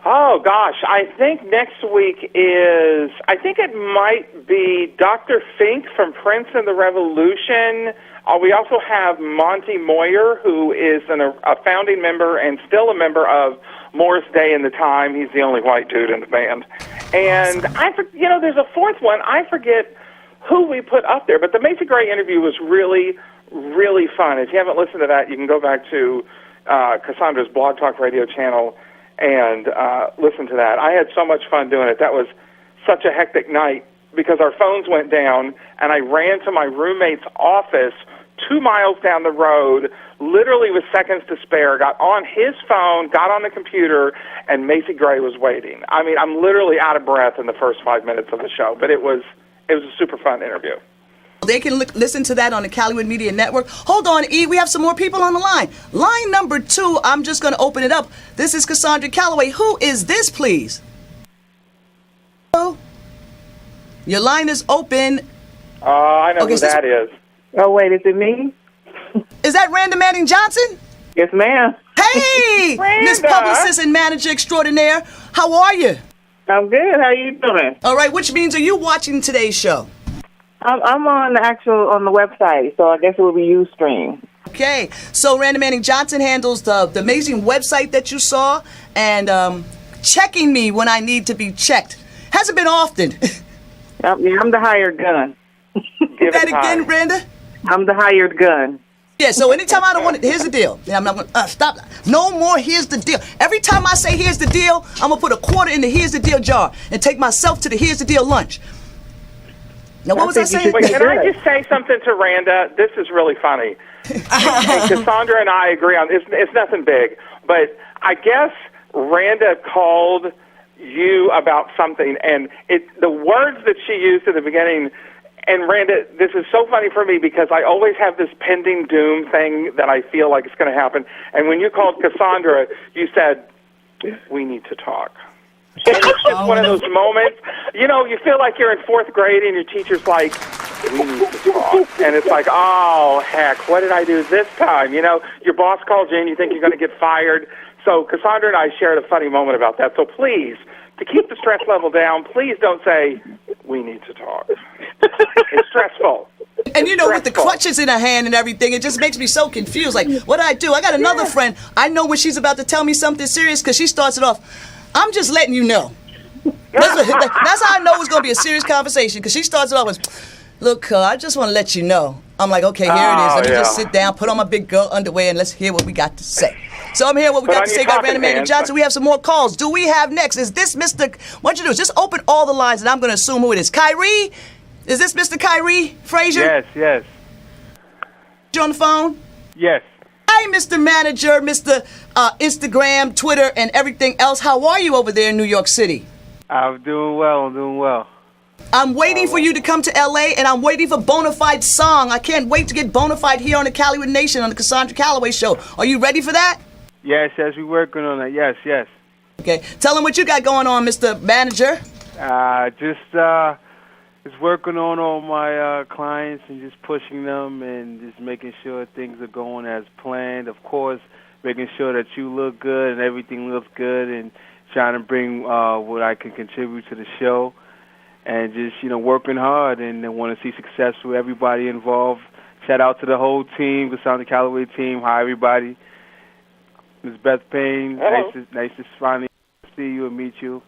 S16: Oh, gosh. I think next week I think it might be Dr. Fink from Prince and the Revolution. We also have Monty Moyer, who is a founding member and still a member of Morris Day and the Time. He's the only white dude in the band. And there's a 4th one. I forget who we put up there, but the Macy Gray interview was really, really fun. If you haven't listened to that, you can go back to Cassandra's Blog Talk Radio channel and listen to that. I had so much fun doing it. That was such a hectic night because our phones went down, and I ran to my roommate's office 2 miles down the road, literally with seconds to spare, got on his phone, got on the computer, and Macy Gray was waiting. I mean, I'm literally out of breath in the first 5 minutes of the show, but it was a super fun interview.
S11: They can listen to that on the Calloway Media Network. Hold on, E. We have some more people on the line. Line number 2, I'm just going to open it up. This is Cosandra Calloway. Who is this, please? Hello? Your line is open.
S16: I know who that is.
S17: Oh, wait, is it me?
S11: Is that Randa Manning Johnson?
S17: Yes, ma'am.
S11: Hey, Hey,
S17: Randa.
S11: Miss Publicist and Manager Extraordinaire. How are you?
S17: I'm good. How you doing?
S11: All right, which means are you watching today's show?
S17: I'm on the website, so I guess it will be Ustream.
S11: Okay, so Randa Manning Johnson handles the amazing website that you saw and checking me when I need to be checked. Hasn't been often.
S17: Yeah, I'm the hired gun.
S11: Say that again, Randa?
S17: I'm the hired gun.
S11: Yeah, so anytime I don't want it, here's the deal. Yeah, I'm not going to stop. No more, here's the deal. Every time I say here's the deal, I'm going to put a quarter in the here's the deal jar and take myself to the here's the deal lunch. Now, what was I saying?
S16: Wait, can I just say something to Randa? This is really funny. And Cassandra and I agree on it's nothing big, but I guess Randa called you about something, and the words that she used at the beginning. And Randa, this is so funny for me because I always have this pending doom thing that I feel like it's going to happen. And when you called Cassandra, you said, "We need to talk." And it's just one of those moments, you feel like you're in fourth grade and your teacher's like, "We need to talk." And it's like, oh, heck, what did I do this time? Your boss calls you and you think you're going to get fired. So Cassandra and I shared a funny moment about that. So please, to keep the stress level down, please don't say, "We need to talk." It's stressful.
S11: And with the crutches in her hand and everything, it just makes me so confused. Like, what do I do? I got another friend. I know when she's about to tell me something serious because she starts it off, "I'm just letting you know." That's how I know it's going to be a serious conversation because she starts it off with, "Look, I just want to let you know." I'm like, okay, here it is. Let me just sit down, put on my big girl underwear, and let's hear what we got to say. So I'm here. What we got to say about Randa Manning Johnson. We have some more calls. Do we have next? Is this Mr. What you do is just open all the lines, and I'm going to assume who it is. Kyrie? Is this Mr. Kyrie Frazier?
S18: Yes.
S11: You on the phone?
S18: Yes.
S11: Hi, Mr. Manager, Mr. Instagram, Twitter, and everything else. How are you over there in New York City?
S18: I'm doing well.
S11: I'm waiting for you to come to L.A., and I'm waiting for Bonafide Song. I can't wait to get Bonafide here on the Calloway Nation on the Cosandra Calloway Show. Are you ready for that?
S18: Yes, we're working on it. Yes.
S11: Okay. Tell them what you got going on, Mr. Manager.
S18: Just working on all my clients and just pushing them and just making sure things are going as planned. Of course, making sure that you look good and everything looks good and trying to bring what I can contribute to the show. And just, working hard and I want to see success for everybody involved. Shout out to the whole team, the Cosandra Calloway team. Hi, everybody. Ms. Beth Payne, nice to finally see you and meet you.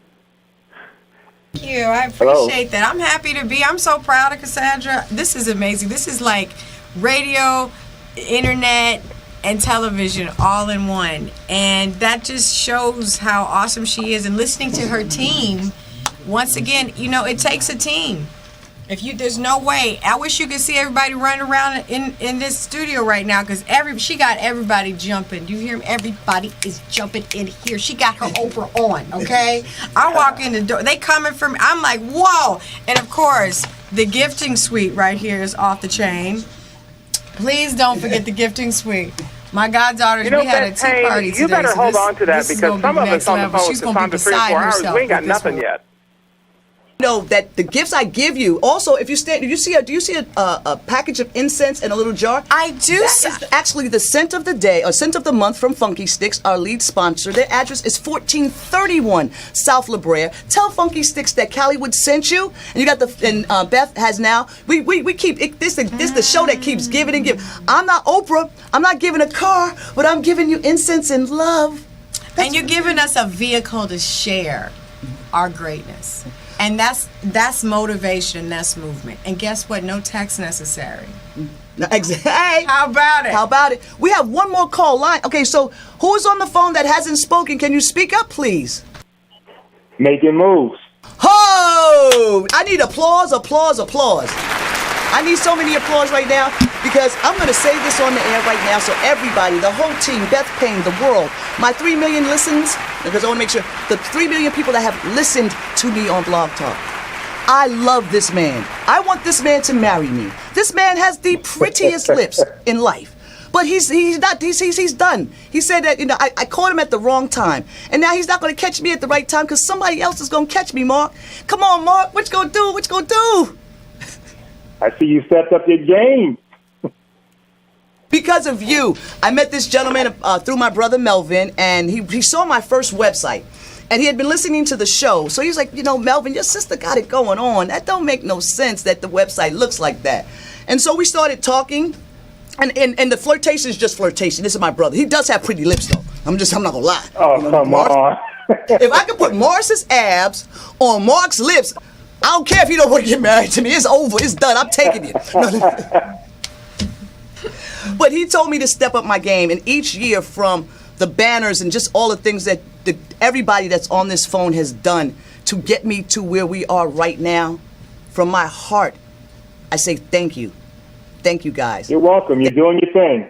S10: Thank you. I appreciate that. I'm so proud of Cassandra. This is amazing. This is like radio, internet, and television all in one. And that just shows how awesome she is. And listening to her team, once again, it takes a team. There's no way. I wish you could see everybody running around in this studio right now because she got everybody jumping. Do you hear me? Everybody is jumping in here. She got her Oprah on, okay? I walk in the door. They coming for me. I'm like, whoa. And, of course, the gifting suite right here is off the chain. Please don't forget the gifting suite. My goddaughters, we had a tea party today.
S16: You better hold on to that because some of us on the phone with Cassandra 3 or 4 hours, we ain't got nothing yet.
S11: That the gifts I give you. Also, if you stand, do you see a package of incense in a little jar?
S10: I do.
S11: That is actually the scent of the day, or scent of the month from Funky Sticks, our lead sponsor. Their address is 1431 South La Brea. Tell Funky Sticks that Calloway sent you, and you got Beth has now. We keep this the show that keeps giving and giving. I'm not Oprah. I'm not giving a car, but I'm giving you incense and love.
S10: And you're giving us a vehicle to share our greatness. And that's motivation, that's movement. And guess what? No text necessary.
S11: Hey,
S10: how about it?
S11: We have one more call line. Okay, so who is on the phone that hasn't spoken? Can you speak up, please?
S19: Making moves.
S11: Ho! I need applause. I need so many applause right now because I'm going to say this on the air right now so everybody, the whole team, Beth Payne, the world, my 3 million listens, because I want to make sure the 3 million people that have listened to me on Blog Talk. I love this man. I want this man to marry me. This man has the prettiest lips in life. But he's done. He said that, I caught him at the wrong time. And now he's not going to catch me at the right time because somebody else is going to catch me, Mark. Come on, Mark. What you going to do?
S19: I see you stepped up your game.
S11: because of you. I met this gentleman through my brother Melvin, and he saw my first website. And he had been listening to the show. So he was like, Melvin, your sister got it going on. That don't make no sense that the website looks like that. And so we started talking. And the flirtation is just flirtation. This is my brother. He does have pretty lips, though. I'm not going to lie.
S19: Oh, come on.
S11: If I could put Morris's abs on Mark's lips, I don't care if you don't want to get married to me. It's over. It's done. I'm taking you. But he told me to step up my game. And each year, from the banners and just all the things that everybody that's on this phone has done to get me to where we are right now, from my heart, I say thank you. Thank you, guys.
S19: You're welcome. You're doing your thing.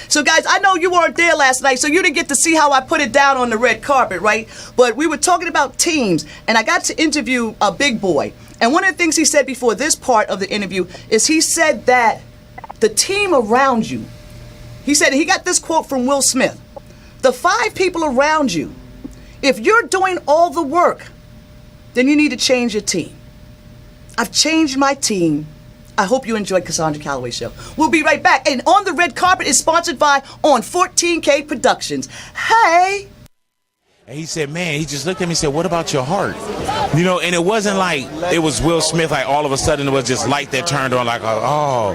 S11: So, guys, I know you weren't there last night, so you didn't get to see how I put it down on the red carpet, right? But we were talking about teams, and I got to interview a big boy. And one of the things he said before this part of the interview is he said that the team around you, he said, he got this quote from Will Smith, the 5 people around you, if you're doing all the work, then you need to change your team. I've changed my team. I hope you enjoyed Cosandra Calloway Show. We'll be right back. And On the Red Carpet is sponsored by On 14K Productions. Hey!
S20: And he said, man, he just looked at me and said, what about your heart? And it wasn't like it was Will Smith, like all of a sudden it was just light that turned on, like, oh.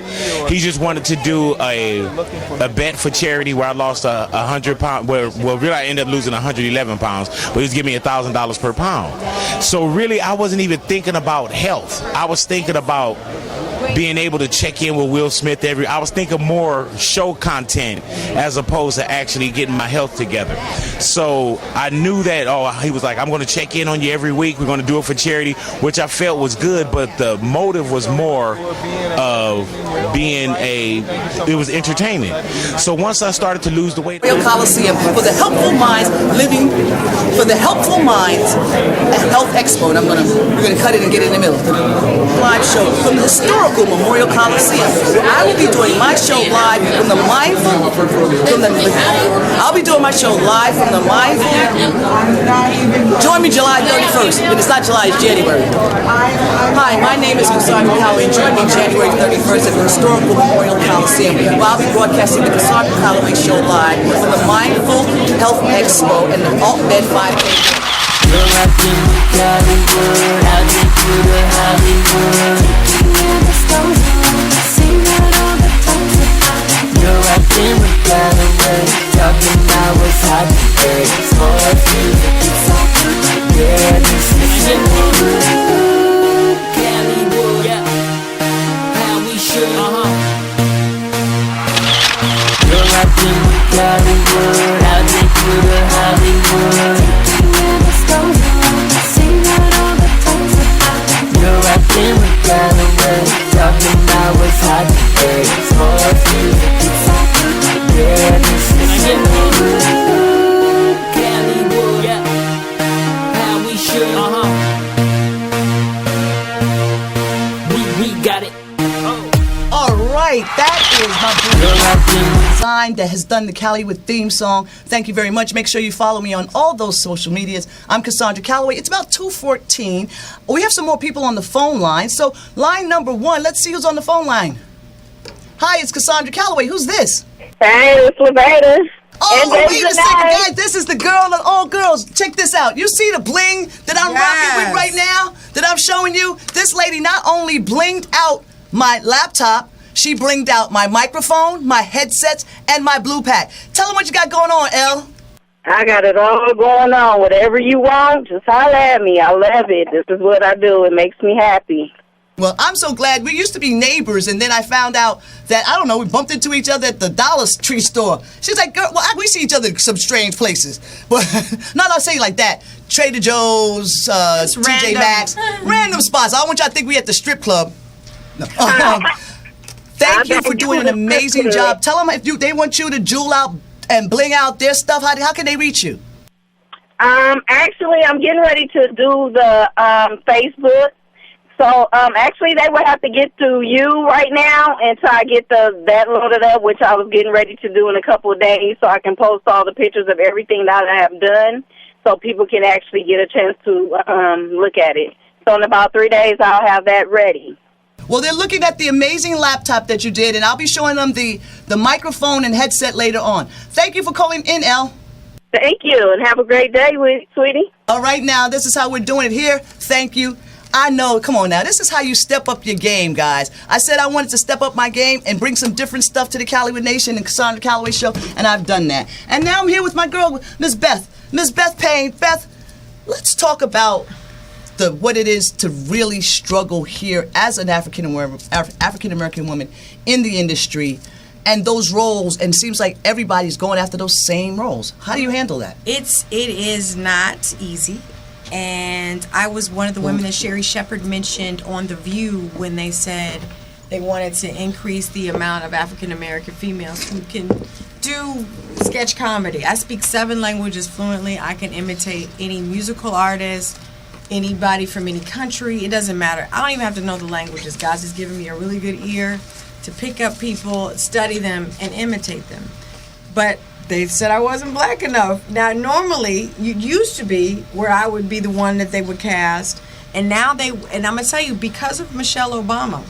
S20: He just wanted to do a bet for charity where I lost 100 pounds. Well, really I ended up losing 111 pounds, but he was giving me $1,000 per pound. So really I wasn't even thinking about health. I was thinking about being able to check in with Will Smith I was thinking more show content as opposed to actually getting my health together. So I knew that, he was like, I'm going to check in on you every week. We're going to do it for charity, which I felt was good, but the motive was more of it was entertaining. So once I started to lose the weight.
S11: Real Coliseum for the helpful minds at Health Expo. And we're going to cut it and get it in the middle. Live show from the historical Memorial Coliseum. I will be doing my show live from the Mindful. I'll be doing my show live from the Mindful. Join me July 31st. But it's not July, it's January. Hi, my name is Cosandra Calloway. Join me January 31st at the historical Memorial Coliseum, where I'll be broadcasting the Cosandra Calloway Show live from the Mindful Health Expo and the Alt Med 5K.
S21: You're rocking with Calloway, I'll take you to Hollywood. You're rocking with Calloway, talking about what's hot today. It's more music, it's all good. Yeah, this is the neighborhood. Calloway, yeah, how we should. You're rocking with Calloway, I'll take you to Hollywood. You're rocking with Calloway, talking about what's hot today. It's more music, it's all good. Yeah, this is the neighborhood. Calloway, yeah, how we should. We got it.
S11: All right, that is my design that has done the Calloway theme song. Thank you very much. Make sure you follow me on all those social medias. I'm Cosandra Calloway. It's about 2:14. We have some more people on the phone line. So line number 1, let's see who's on the phone line. Hi, it's Cosandra Calloway. Who's this?
S17: Hey, it's Lavada.
S11: Oh, wait a second, guys. This is the girl of all girls. Check this out. You see the bling that I'm rocking with right now? That I'm showing you? This lady not only blinged out my laptop, she blinged out my microphone, my headsets, and my blue pack. Tell them what you got going on, Elle.
S17: I got it all going on. Whatever you want, just holler at me. I love it. This is what I do. It makes me happy.
S11: Well, I'm so glad. We used to be neighbors, and then I found out that, I don't know, we bumped into each other at the Dollar Tree store. She's like, girl, well, we see each other in some strange places. But not I'll say it like that. Trader Joe's, TJ Maxx, random spots. I don't want y'all to think we at the strip club. No. Thank you for doing an amazing job. Tell them if they want you to jewel out and bling out their stuff, how can they reach you?
S17: Actually, I'm getting ready to do the Facebook. So, actually, they would have to get to you right now until I get that loaded up, which I was getting ready to do in a couple of days, so I can post all the pictures of everything that I have done, so people can actually get a chance to look at it. So, in about 3 days, I'll have that ready.
S11: Well, they're looking at the amazing laptop that you did, and I'll be showing them the microphone and headset later on. Thank you for calling in, Elle.
S17: Thank you, and have a great day, sweetie.
S11: All right, now, this is how we're doing it here. Thank you. I know, come on now, this is how you step up your game, guys. I said I wanted to step up my game and bring some different stuff to the Calloway Nation and Cosandra Calloway Show, and I've done that. And now I'm here with my girl, Miss Beth. Miss Beth Payne. Beth, let's talk about what it is to really struggle here as an African American woman in the industry, and those roles, and it seems like everybody's going after those same roles. How do you handle that?
S10: It is not easy, and I was one of the women that Sherry Shepherd mentioned on The View when they said they wanted to increase the amount of African American females who can do sketch comedy. I speak 7 languages fluently. I can imitate any musical artist, anybody from any country. It doesn't matter. I don't even have to know the languages. God's just giving me a really good ear to pick up people, study them, and imitate them. But they said I wasn't black enough. Now, normally, it used to be where I would be the one that they would cast, and now and I'm going to tell you, because of Michelle Obama,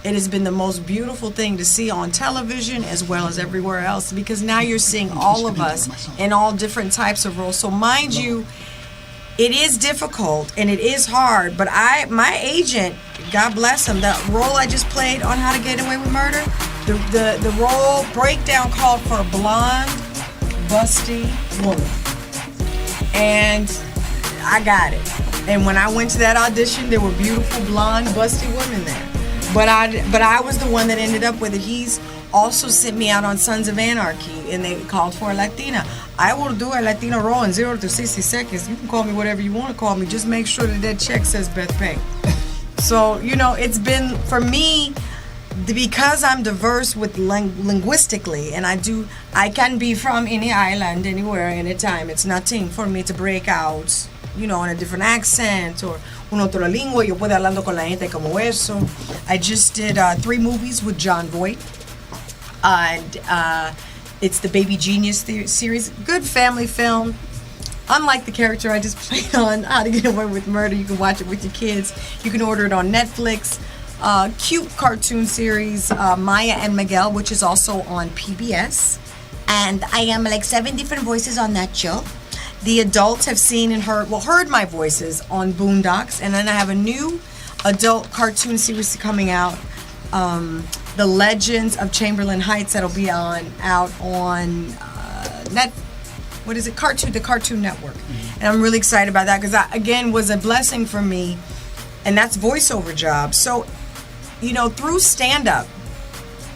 S10: it has been the most beautiful thing to see on television as well as everywhere else, because now you're seeing all of us in all different types of roles. So mind you, it is difficult and it is hard, but my agent, God bless him, the role I just played on How to Get Away with Murder, the role breakdown called for a blonde, busty woman. And I got it. And when I went to that audition, there were beautiful blonde, busty women there. But I was the one that ended up with it. He's also sent me out on Sons of Anarchy, and they called for a Latina. I will do a Latina role in 0 to 60 seconds. You can call me whatever you want to call me. Just make sure that check says Beth Payne. So, it's been, for me, because I'm diverse with linguistically, and I can be from any island, anywhere, anytime. It's nothing for me to break out, in a different accent or un otro lingua. Yo puedo hablando con la gente como eso. I just did 3 movies with John Voight. And it's the Baby Genius series. Good family film. Unlike the character I just played on How to Get Away with Murder, you can watch it with your kids. You can order it on Netflix. Cute cartoon series, Maya and Miguel, which is also on PBS. And I am like 7 different voices on that show. The adults have seen and heard my voices on Boondocks. And then I have a new adult cartoon series coming out, The Legends of Chamberlain Heights, that'll be out on the Cartoon Network. And I'm really excited about that because that, again, was a blessing for me, and that's voiceover job. So, through stand-up,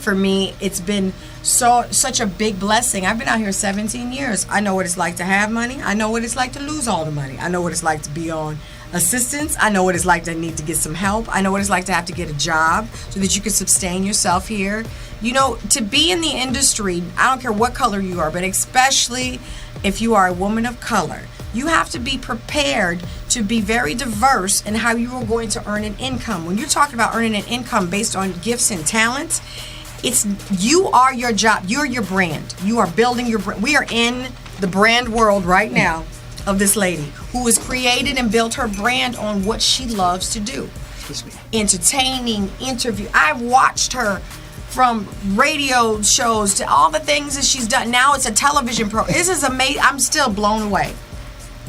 S10: for me, it's been such a big blessing. I've been out here 17 years. I know what it's like to have money. I know what it's like to lose all the money. I know what it's like to be on assistance. I know what it's like to need to get some help. I know what it's like to have to get a job so that you can sustain yourself here. To be in the industry, I don't care what color you are, but especially if you are a woman of color, you have to be prepared to be very diverse in how you are going to earn an income. When you're talking about earning an income based on gifts and talents, you are your job. You're your brand. You are building your brand. We are in the brand world right now of this lady who has created and built her brand on what she loves to do. Entertaining, interview. I've watched her from radio shows to all the things that she's done. Now it's a television program. This is amazing. I'm still blown away.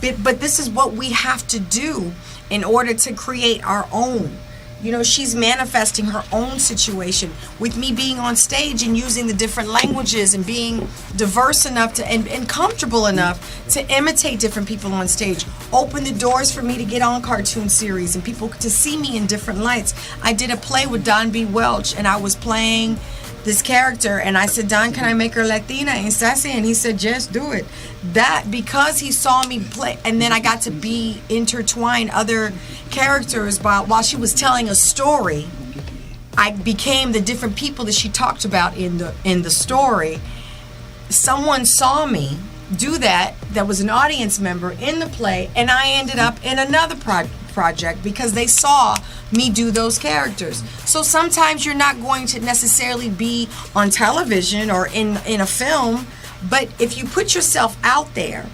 S10: But this is what we have to do in order to create our own. She's manifesting her own situation with me being on stage and using the different languages and being diverse enough to and comfortable enough to imitate different people on stage. Open the doors for me to get on cartoon series and people to see me in different lights. I did a play with Don B. Welch, and I was playing this character, and I said, Don, can I make her Latina and sassy? And he said, yes, do it. That, because he saw me play, and then I got to be intertwined other characters while she was telling a story. I became the different people that she talked about in the story. Someone saw me do that was an audience member in the play, and I ended up in another project because they saw me do those characters. So sometimes you're not going to necessarily be on television or in a film, but if you put yourself out there,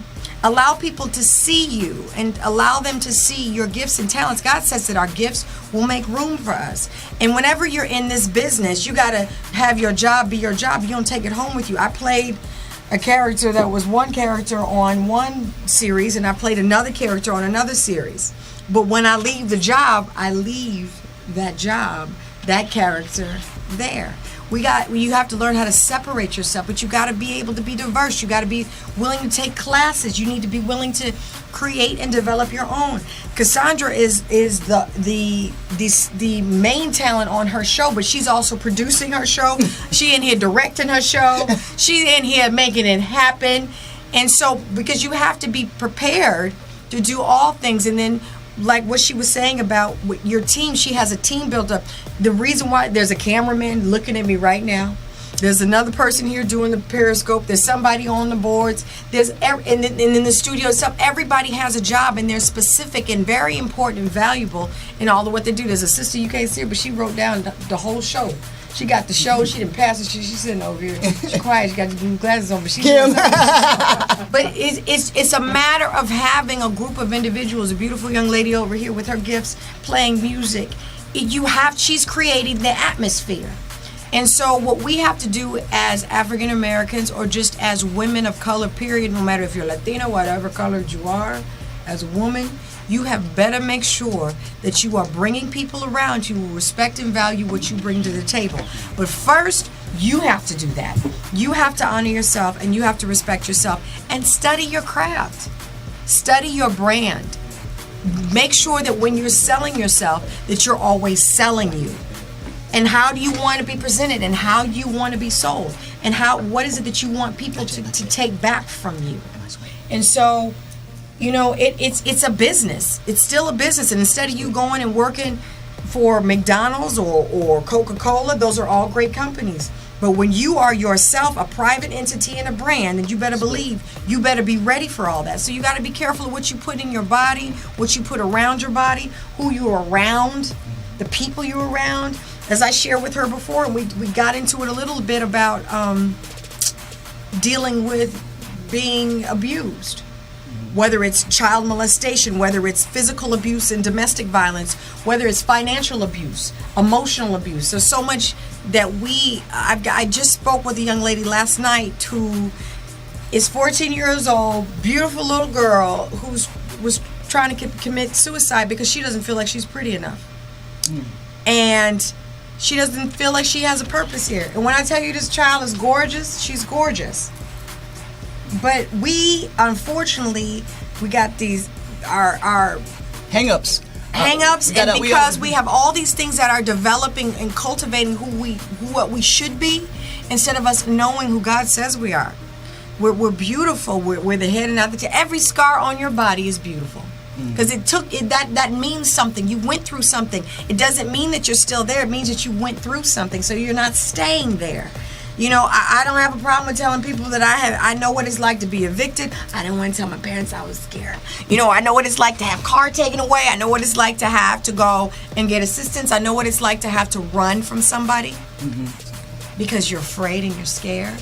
S10: Allow people to see you and allow them to see your gifts and talents. God says that our gifts will make room for us. And whenever you're in this business, you got to have your job be your job. You don't take it home with you. I played a character that was one character on one series, and I played another character on another series. But when I leave the job, I leave that job, that character there. You have to learn how to separate yourself, but you got to be able to be diverse. You got to be willing to take classes. You need to be willing to create and develop your own. Cassandra is the main talent on her show, but she's also producing her show. She in here directing her show. She's in here making it happen. And so, because you have to be prepared to do all things, and then like what she was saying about your team, she has a team built up. The reason why there's a cameraman looking at me right now, there's another person here doing the periscope, there's somebody on the boards, and in the studio itself, everybody has a job, and they're specific and very important and valuable in all of what they do. There's a sister, you can't see her, but she wrote down the whole show. She got the show. She didn't pass it. She's sitting over here. She's quiet. She got the blue glasses on, but she's. But it's a matter of having a group of individuals. A beautiful young lady over here with her gifts, playing music. She's creating the atmosphere. And so what we have to do as African Americans, or just as women of color, period, no matter if you're Latina, whatever color you are, as a woman, you have better make sure that you are bringing people around you who respect and value what you bring to the table. But first, you have to do that. You have to honor yourself, and you have to respect yourself, and study your craft. Study your brand. Make sure that when you're selling yourself, that you're always selling you. And how do you want to be presented, and how do you want to be sold, and what is it that you want people to take back from you? And so, you know, it's a business. It's still a business. And instead of you going and working for McDonald's or Coca-Cola, those are all great companies. But when you are yourself a private entity and a brand, then you better believe you better be ready for all that. So you got to be careful of what you put in your body, what you put around your body, who you're around, the people you're around. As I shared with her before, and we got into it a little bit about dealing with being abused. Whether it's child molestation, whether it's physical abuse and domestic violence, whether it's financial abuse, emotional abuse. There's so much that I just spoke with a young lady last night who is 14 years old, beautiful little girl who was trying to commit suicide because she doesn't feel like she's pretty enough. And she doesn't feel like she has a purpose here. And when I tell you this child is gorgeous, she's gorgeous. But unfortunately, we got these our
S11: hang-ups.
S10: And because we have all these things that are developing and cultivating what we should be, instead of us knowing who God says we are. We're beautiful. We're the head and not the tail. Every scar on your body is beautiful. Because that means something. You went through something. It doesn't mean that you're still there. It means that you went through something. So you're not staying there. You know, I don't have a problem with telling people that I know what it's like to be evicted. I didn't want to tell my parents I was scared. You know, I know what it's like to have car taken away. I know what it's like to have to go and get assistance. I know what it's like to have to run from somebody because you're afraid and you're scared.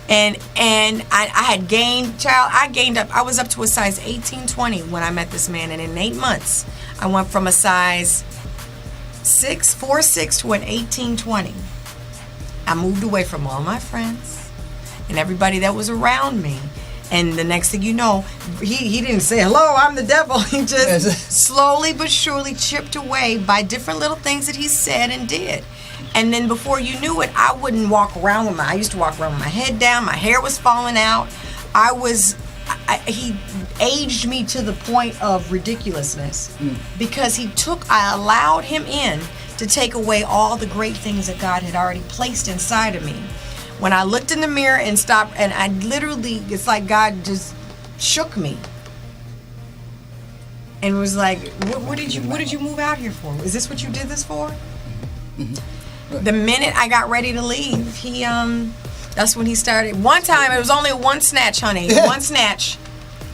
S10: And I had gained, I was up to a size 18-20 when I met this man. And in 8 months, I went from a size 4'6" to an 18-20. I moved away from all my friends and everybody that was around me. And the next thing you know, he didn't say, hello, I'm the devil. He just slowly but surely chipped away by different little things that he said and did. And then before you knew it, I wouldn't walk around I used to walk around with my head down. My hair was falling out. He aged me to the point of ridiculously because I allowed him in to take away all the great things that God had already placed inside of me. When I looked in the mirror and stopped, and I literally, it's like God just shook me and was like, what did you move out here for? Is this what you did this for? The minute I got ready to leave, that's when he started. One time, it was only one snatch, honey. One snatch.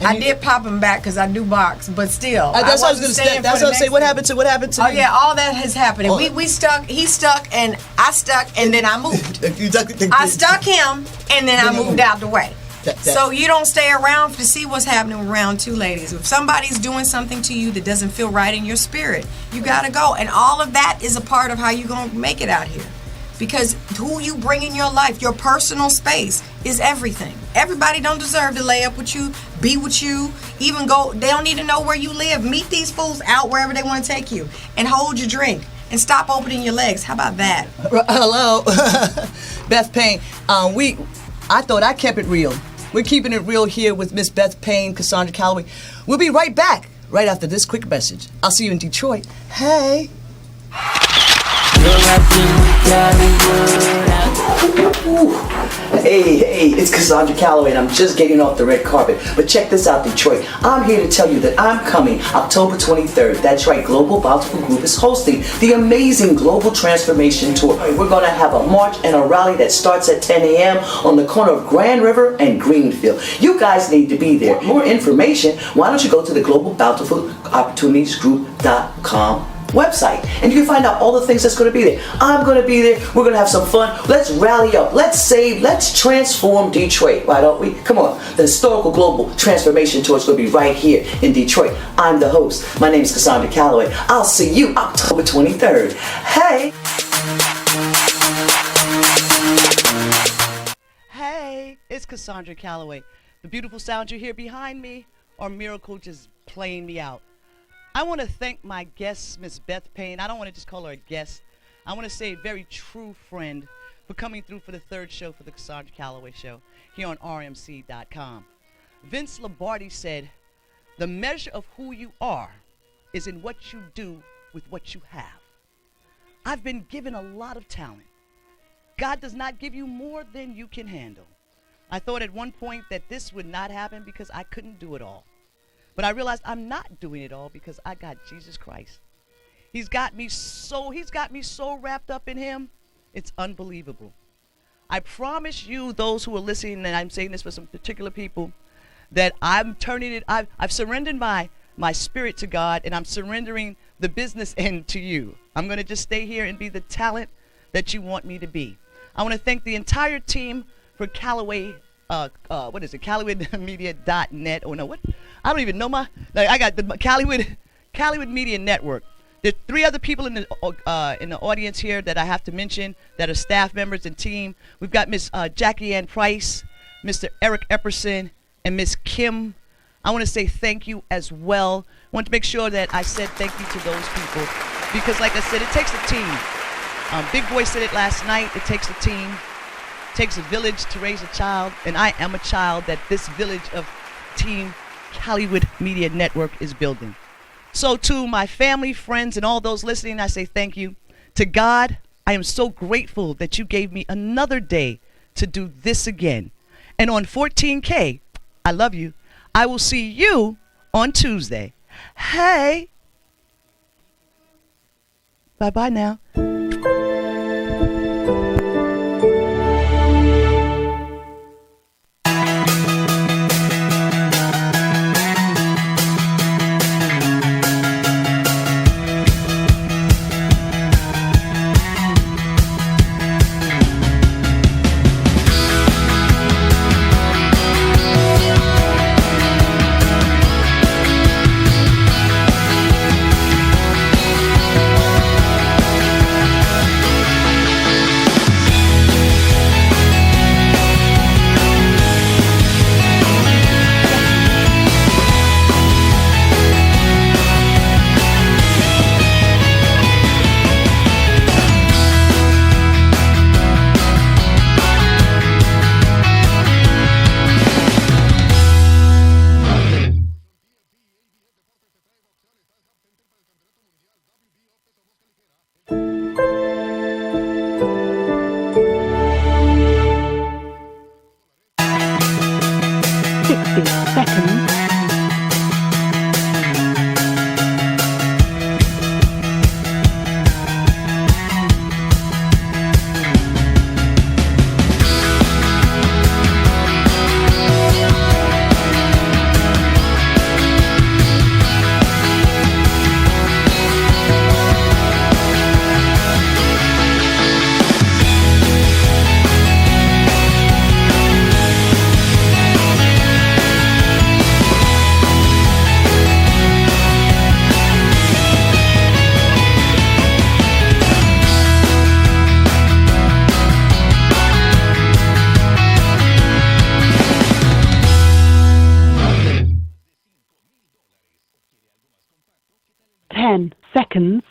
S10: I did pop him back because I do box, but still.
S11: That's what I was going to say. That's what I was saying. What happened to
S10: Oh, yeah, all that has happened. We stuck, he stuck, and I stuck, and then I moved. I stuck him, and then I moved out the way. So you don't stay around to see what's happening around two ladies. If somebody's doing something to you that doesn't feel right in your spirit, you got to go. And all of that is a part of how you're going to make it out here. Because who you bring in your life, your personal space, is everything. Everybody don't deserve to lay up with you, be with you, even go. They don't need to know where you live. Meet these fools out wherever they want to take you and hold your drink and stop opening your legs. How about that?
S11: Hello, Beth Payne. I thought I kept it real. We're keeping it real here with Miss Beth Payne, Cosandra Calloway. We'll be right back right after this quick message. I'll see you in Detroit. Hey. Hey, it's Cosandra Calloway, and I'm just getting off the red carpet. But check this out, Detroit. I'm here to tell you that I'm coming October 23rd. That's right, Global Bountiful Group is hosting the amazing Global Transformation Tour. We're going to have a march and a rally that starts at 10 a.m. on the corner of Grand River and Greenfield. You guys need to be there. For more information, why don't you go to the Global Bountiful Opportunities Group.com website, and you can find out all the things that's going to be there. I'm going to be there. We're going to have some fun. Let's rally up. Let's save. Let's transform Detroit. Why don't we? Come on. The Historical Global Transformation Tour is going to be right here in Detroit. I'm the host. My name is Cosandra Calloway. I'll see you October 23rd. Hey.
S3: Hey, it's Cosandra Calloway. The beautiful sound you hear behind me are Miracle just playing me out. I want to thank my guest, Miss Beth Payne. I don't want to just call her a guest. I want to say a very true friend for coming through for the third show for the Cosandra Calloway Show here on RMC.com. Vince Lombardi said, "The measure of who you are is in what you do with what you have." I've been given a lot of talent. God does not give you more than you can handle. I thought at one point that this would not happen because I couldn't do it all. But I realized I'm not doing it all because I got Jesus Christ. He's got me so wrapped up in him, it's unbelievable. I promise you, those who are listening, and I'm saying this for some particular people, that I've surrendered my spirit to God, and I'm surrendering the business end to you. I'm going to just stay here and be the talent that you want me to be. I want to thank the entire team for Calloway. What is it? CallowayMedia.net. Oh no, what? I don't even know I got the Calloway Media Network. There are 3 other people in the audience here that I have to mention that are staff members and team. We've got Miss Jackie Ann Price, Mr. Eric Epperson, and Miss Kim. I want to say thank you as well. I want to make sure that I said thank you to those people because, like I said, it takes a team. Big Boy said it last night. It takes a team. It takes a village to raise a child, and I am a child that this village of Team Calloway Media Network is building. So to my family, friends, and all those listening, I say thank you. To God, I am so grateful that you gave me another day to do this again. And on 14K, I love you. I will see you on Tuesday. Hey. Bye-bye now.
S2: 10 seconds.